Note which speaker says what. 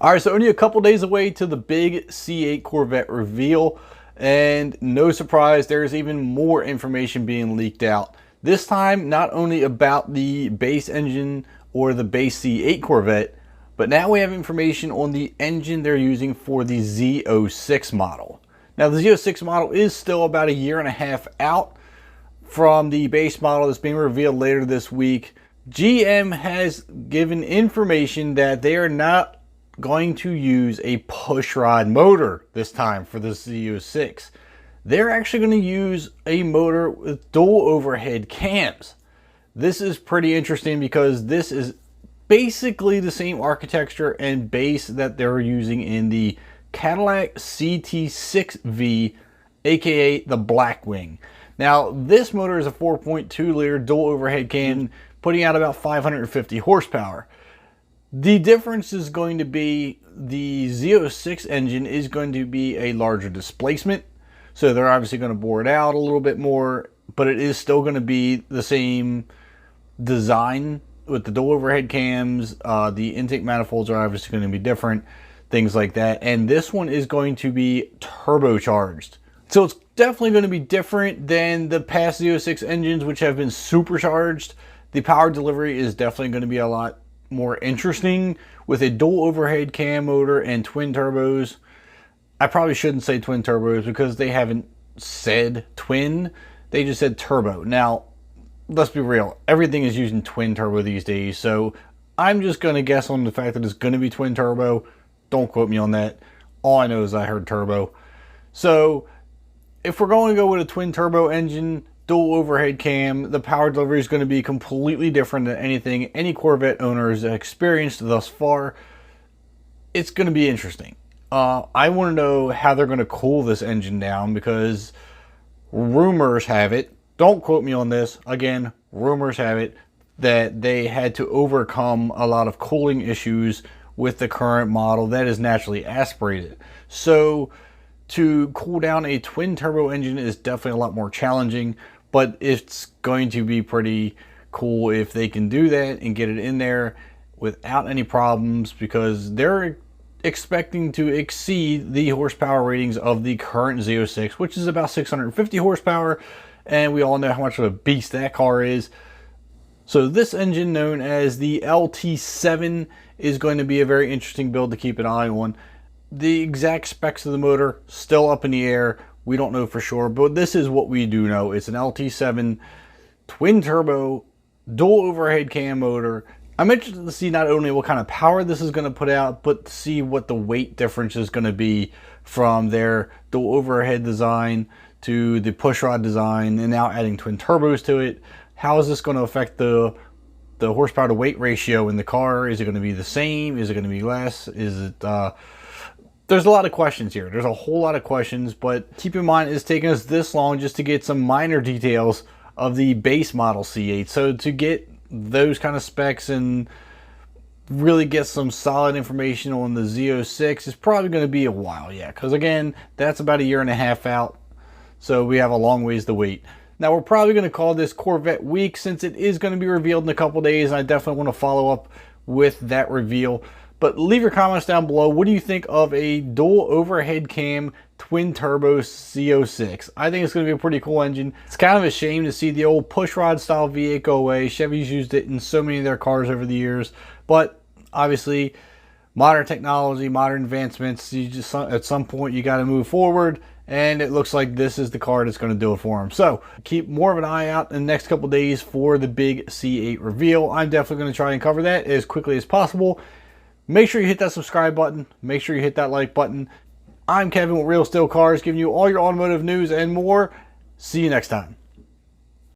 Speaker 1: All right, so only a couple days away to the big C8 Corvette reveal, and no surprise, there's even more information being leaked out. This time, not only about the base engine or the base C8 Corvette, but now we have information on the engine they're using for the Z06 model. Now, the Z06 model is still about a year and a half out from the base model that's being revealed later this week. GM has given information that they are not going to use a pushrod motor this time for the Z06. They're actually going to use a motor with dual overhead cams. This is pretty interesting because this is basically the same architecture and base that they're using in the Cadillac CT6V, aka the Blackwing. Now, this motor is a 4.2 liter dual overhead cam, putting out about 550 horsepower. The difference is going to be the Z06 engine is going to be a larger displacement. So they're obviously going to bore it out a little bit more, but it is still going to be the same design with the dual overhead cams. The intake manifolds are obviously going to be different, things like that. And this one is going to be turbocharged. So it's definitely going to be different than the past Z06 engines, which have been supercharged. The power delivery is definitely going to be a lot more interesting with a dual overhead cam motor and twin turbos. I probably shouldn't say twin turbos because they haven't said twin, they just said turbo. Now, let's be real, everything is using twin turbo these days, so I'm just going to guess on the fact that it's going to be twin turbo. Don't quote me on that. All I know is I heard turbo. So if we're going to go with a twin turbo engine, dual overhead cam, the power delivery is going to be completely different than anything any Corvette owner has experienced thus far. It's going to be interesting. I want to know how they're going to cool this engine down because rumors have it, don't quote me on this, again, rumors have it that they had to overcome a lot of cooling issues with the current model that is naturally aspirated. So to cool down a twin turbo engine is definitely a lot more challenging, but it's going to be pretty cool if they can do that and get it in there without any problems, because they're expecting to exceed the horsepower ratings of the current Z06, which is about 650 horsepower, and we all know how much of a beast that car is. So this engine, known as the LT7, is going to be a very interesting build to keep an eye on. The exact specs of the motor still up in the air. We don't know for sure, but this is what we do know. It's an LT7 twin turbo dual overhead cam motor. I'm interested to see not only what kind of power this is going to put out, but to see what the weight difference is going to be from their dual overhead design to the pushrod design, and now adding twin turbos to it. How is this going to affect the horsepower to weight ratio in the car? Is it going to be the same? Is it going to be less? Is it there's a lot of questions here. There's a whole lot of questions, but keep in mind it's taken us this long just to get some minor details of the base model C8. So to get those kind of specs and really get some solid information on the Z06 is probably going to be a while yet, because again, that's about a year and a half out. So we have a long ways to wait. Now, we're probably going to call this Corvette week since it is going to be revealed in a couple days, and I definitely want to follow up with that reveal. But leave your comments down below. What do you think of a dual overhead cam twin turbo Z06? I think it's going to be a pretty cool engine. It's kind of a shame to see the old pushrod style V8 go away. Chevy's used it in so many of their cars over the years, but obviously modern technology, modern advancements, you just at some point you got to move forward, and it looks like this is the car that's going to do it for them. So keep more of an eye out in the next couple days for the big C8 reveal. I'm definitely going to try and cover that as quickly as possible. Make sure you hit that subscribe button. Make sure you hit that like button. I'm Kevin with Real Steel Cars, giving you all your automotive news and more. See you next time.